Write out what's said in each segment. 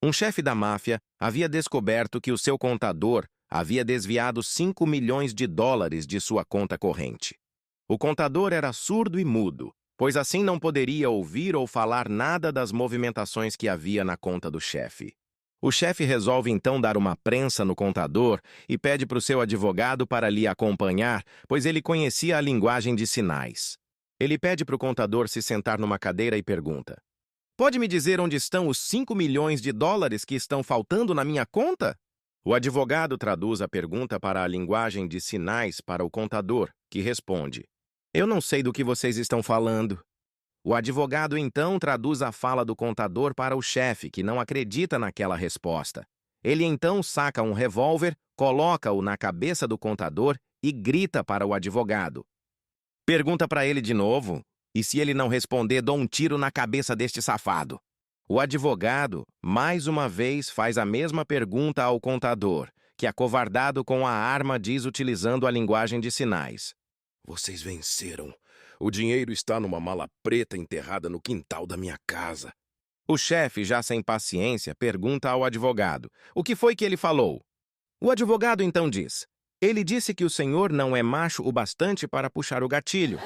Um chefe da máfia havia descoberto que o seu contador havia desviado 5 milhões de dólares de sua conta corrente. O contador era surdo e mudo, pois assim não poderia ouvir ou falar nada das movimentações que havia na conta do chefe. O chefe resolve então dar uma prensa no contador e pede para o seu advogado para lhe acompanhar, pois ele conhecia a linguagem de sinais. Ele pede para o contador se sentar numa cadeira e pergunta: "Pode me dizer onde estão os 5 milhões de dólares que estão faltando na minha conta?" O advogado traduz a pergunta para a linguagem de sinais para o contador, que responde: "Eu não sei do que vocês estão falando." O advogado então traduz a fala do contador para o chefe, que não acredita naquela resposta. Ele então saca um revólver, coloca-o na cabeça do contador e grita para o advogado. Pergunta para ele de novo, e se ele não responder, dou um tiro na cabeça deste safado. O advogado, mais uma vez, faz a mesma pergunta ao contador, que, acovardado com a arma, diz utilizando a linguagem de sinais: "Vocês venceram. O dinheiro está numa mala preta enterrada no quintal da minha casa." O chefe, já sem paciência, pergunta ao advogado: "O que foi que ele falou?" O advogado então diz: "Ele disse que o senhor não é macho o bastante para puxar o gatilho."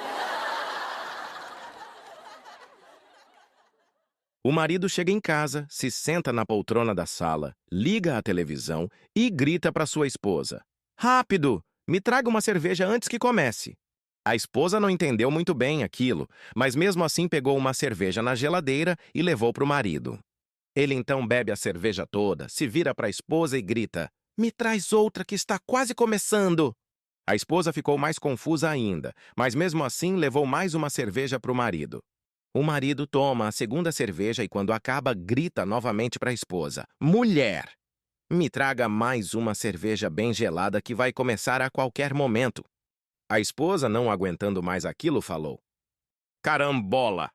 O marido chega em casa, se senta na poltrona da sala, liga a televisão e grita para sua esposa: "Rápido! Me traga uma cerveja antes que comece." A esposa não entendeu muito bem aquilo, mas mesmo assim pegou uma cerveja na geladeira e levou para o marido. Ele então bebe a cerveja toda, se vira para a esposa e grita: "Me traz outra que está quase começando." A esposa ficou mais confusa ainda, mas mesmo assim levou mais uma cerveja para o marido. O marido toma a segunda cerveja e, quando acaba, grita novamente para a esposa: "Mulher, me traga mais uma cerveja bem gelada que vai começar a qualquer momento." A esposa, não aguentando mais aquilo, falou: "Carambola!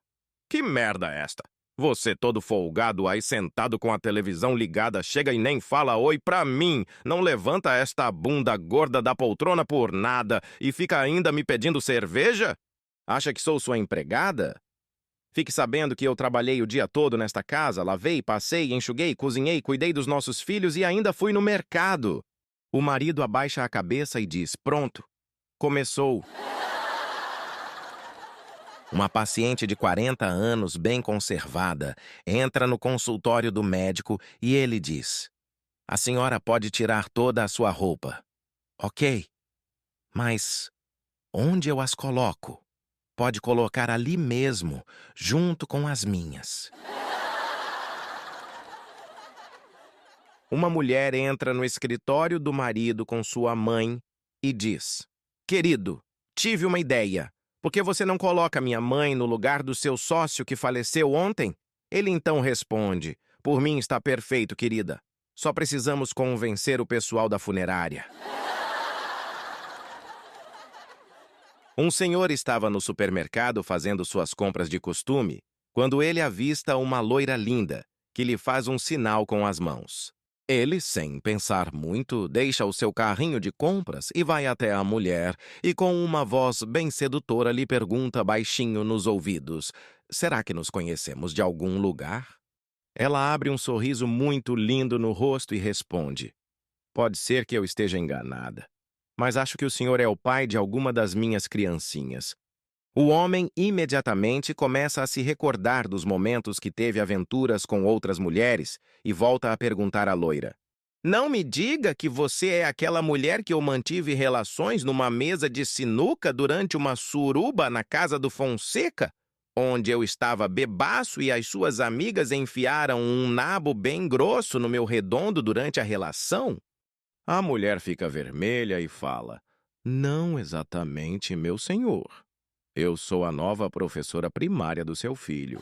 Que merda é esta? Você todo folgado aí sentado com a televisão ligada chega e nem fala oi pra mim, não levanta esta bunda gorda da poltrona por nada e fica ainda me pedindo cerveja? Acha que sou sua empregada? Fique sabendo que eu trabalhei o dia todo nesta casa, lavei, passei, enxuguei, cozinhei, cuidei dos nossos filhos e ainda fui no mercado." O marido abaixa a cabeça e diz: "Pronto, começou." Uma paciente de 40 anos, bem conservada, entra no consultório do médico e ele diz: "A senhora pode tirar toda a sua roupa." "Ok, mas onde eu as coloco?" "Pode colocar ali mesmo, junto com as minhas." Uma mulher entra no escritório do marido com sua mãe e diz: "Querido, tive uma ideia. Por que você não coloca minha mãe no lugar do seu sócio que faleceu ontem?" Ele então responde: "Por mim está perfeito, querida. Só precisamos convencer o pessoal da funerária." Um senhor estava no supermercado fazendo suas compras de costume, quando ele avista uma loira linda, que lhe faz um sinal com as mãos. Ele, sem pensar muito, deixa o seu carrinho de compras e vai até a mulher e, com uma voz bem sedutora, lhe pergunta baixinho nos ouvidos: "Será que nos conhecemos de algum lugar?" Ela abre um sorriso muito lindo no rosto e responde: "Pode ser que eu esteja enganada, mas acho que o senhor é o pai de alguma das minhas criancinhas." O homem imediatamente começa a se recordar dos momentos que teve aventuras com outras mulheres e volta a perguntar à loira: "Não me diga que você é aquela mulher que eu mantive relações numa mesa de sinuca durante uma suruba na casa do Fonseca, onde eu estava bebaço e as suas amigas enfiaram um nabo bem grosso no meu redondo durante a relação?" A mulher fica vermelha e fala: "Não exatamente, meu senhor. Eu sou a nova professora primária do seu filho."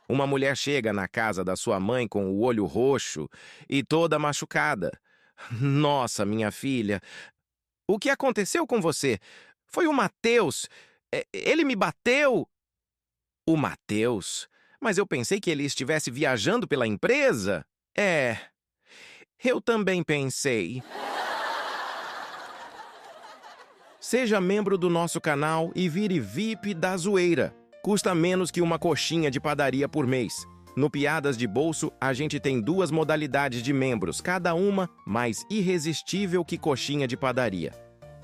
Uma mulher chega na casa da sua mãe com o olho roxo e toda machucada. "Nossa, minha filha, o que aconteceu com você? Foi o Mateus. Ele me bateu." "O Mateus? Mas eu pensei que ele estivesse viajando pela empresa." "É, eu também pensei." Seja membro do nosso canal e vire VIP da Zoeira. Custa menos que uma coxinha de padaria por mês. No Piadas de Bolso, a gente tem 2 modalidades de membros, cada uma mais irresistível que coxinha de padaria.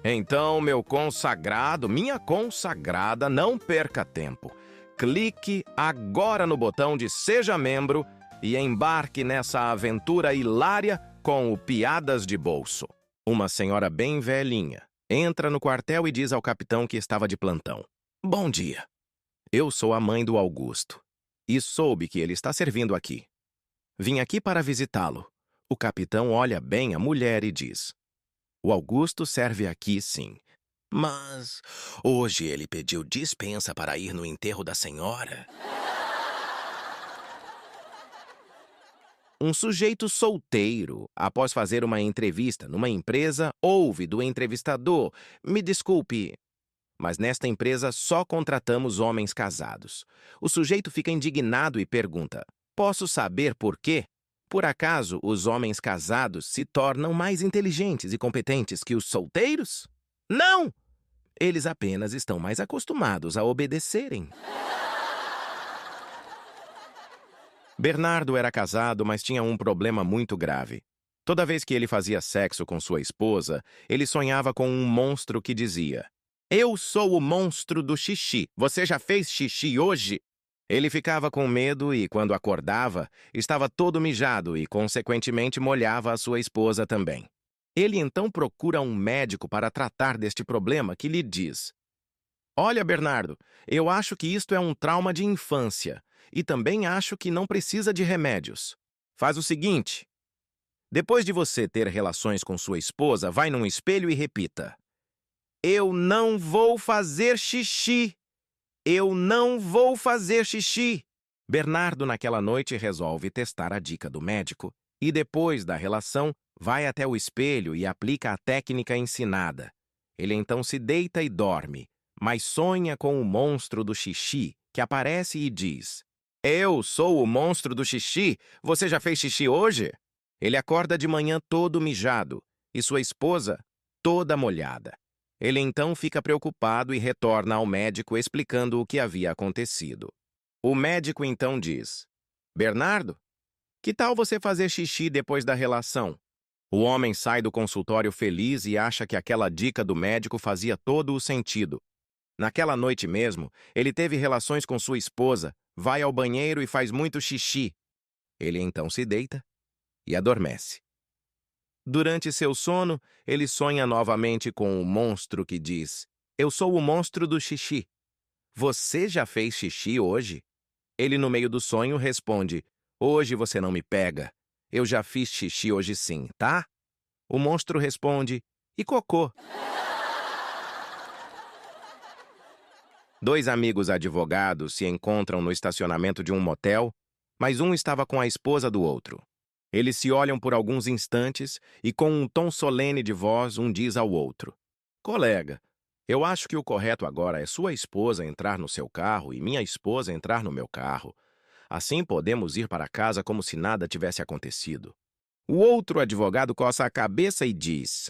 Então, meu consagrado, minha consagrada, não perca tempo. Clique agora no botão de Seja Membro e embarque nessa aventura hilária com o Piadas de Bolso. Uma senhora bem velhinha entra no quartel e diz ao capitão que estava de plantão: "Bom dia. Eu sou a mãe do Augusto e soube que ele está servindo aqui. Vim aqui para visitá-lo." O capitão olha bem a mulher e diz: "O Augusto serve aqui, sim. Mas hoje ele pediu dispensa para ir no enterro da senhora." Um sujeito solteiro, após fazer uma entrevista numa empresa, ouve do entrevistador: "Me desculpe, mas nesta empresa só contratamos homens casados." O sujeito fica indignado e pergunta: "Posso saber por quê? Por acaso os homens casados se tornam mais inteligentes e competentes que os solteiros?" "Não! Eles apenas estão mais acostumados a obedecerem." Bernardo era casado, mas tinha um problema muito grave. Toda vez que ele fazia sexo com sua esposa, ele sonhava com um monstro que dizia: "Eu sou o monstro do xixi. Você já fez xixi hoje?" Ele ficava com medo e, quando acordava, estava todo mijado e, consequentemente, molhava a sua esposa também. Ele então procura um médico para tratar deste problema, que lhe diz: "Olha, Bernardo, eu acho que isto é um trauma de infância e também acho que não precisa de remédios. Faz o seguinte: depois de você ter relações com sua esposa, vai num espelho e repita: 'Eu não vou fazer xixi. Eu não vou fazer xixi.'" Bernardo, naquela noite, resolve testar a dica do médico e, depois da relação, vai até o espelho e aplica a técnica ensinada. Ele então se deita e dorme, mas sonha com o monstro do xixi, que aparece e diz: "Eu sou o monstro do xixi. Você já fez xixi hoje?" Ele acorda de manhã todo mijado e sua esposa toda molhada. Ele então fica preocupado e retorna ao médico explicando o que havia acontecido. O médico então diz: "Bernardo, que tal você fazer xixi depois da relação?" O homem sai do consultório feliz e acha que aquela dica do médico fazia todo o sentido. Naquela noite mesmo, ele teve relações com sua esposa, vai ao banheiro e faz muito xixi. Ele então se deita e adormece. Durante seu sono, ele sonha novamente com o monstro que diz: "Eu sou o monstro do xixi. Você já fez xixi hoje?" Ele, no meio do sonho, responde: "Hoje você não me pega. Eu já fiz xixi hoje sim, tá?" O monstro responde: "E cocô?" 2 amigos advogados se encontram no estacionamento de um motel, mas um estava com a esposa do outro. Eles se olham por alguns instantes e, com um tom solene de voz, um diz ao outro: "Colega, eu acho que o correto agora é sua esposa entrar no seu carro e minha esposa entrar no meu carro. Assim podemos ir para casa como se nada tivesse acontecido." O outro advogado coça a cabeça e diz: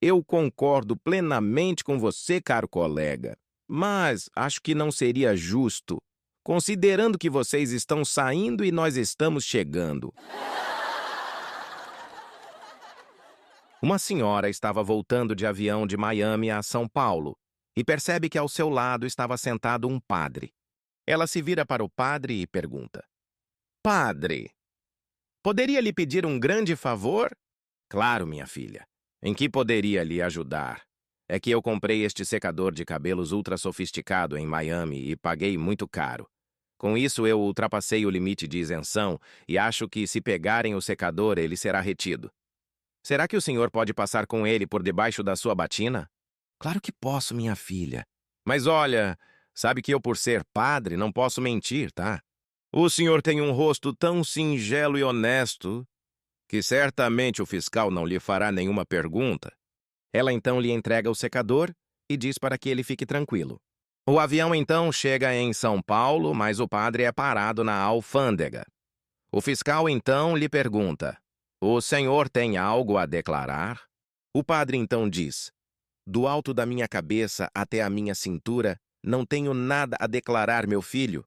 "Eu concordo plenamente com você, caro colega, mas acho que não seria justo, considerando que vocês estão saindo e nós estamos chegando." Uma senhora estava voltando de avião de Miami a São Paulo e percebe que ao seu lado estava sentado um padre. Ela se vira para o padre e pergunta: "Padre, poderia lhe pedir um grande favor?" "Claro, minha filha. Em que poderia lhe ajudar? É que eu comprei este secador de cabelos ultra sofisticado em Miami e paguei muito caro. Com isso, eu ultrapassei o limite de isenção e acho que, se pegarem o secador, ele será retido. Será que o senhor pode passar com ele por debaixo da sua batina?" "Claro que posso, minha filha. Mas olha, sabe que eu, por ser padre, não posso mentir, tá? O senhor tem um rosto tão singelo e honesto que certamente o fiscal não lhe fará nenhuma pergunta." Ela então lhe entrega o secador e diz para que ele fique tranquilo. O avião então chega em São Paulo, mas o padre é parado na alfândega. O fiscal então lhe pergunta: "O senhor tem algo a declarar?" O padre então diz: "Do alto da minha cabeça até a minha cintura, Não tenho nada a declarar, meu filho.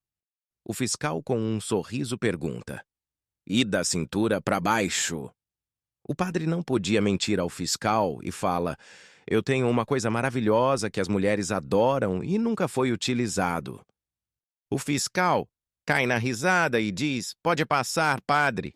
O fiscal, com um sorriso, pergunta: E da cintura para baixo? O padre não podia mentir ao fiscal e fala: Eu tenho uma coisa maravilhosa que as mulheres adoram e nunca foi utilizado. O fiscal cai na risada e diz: Pode passar, padre.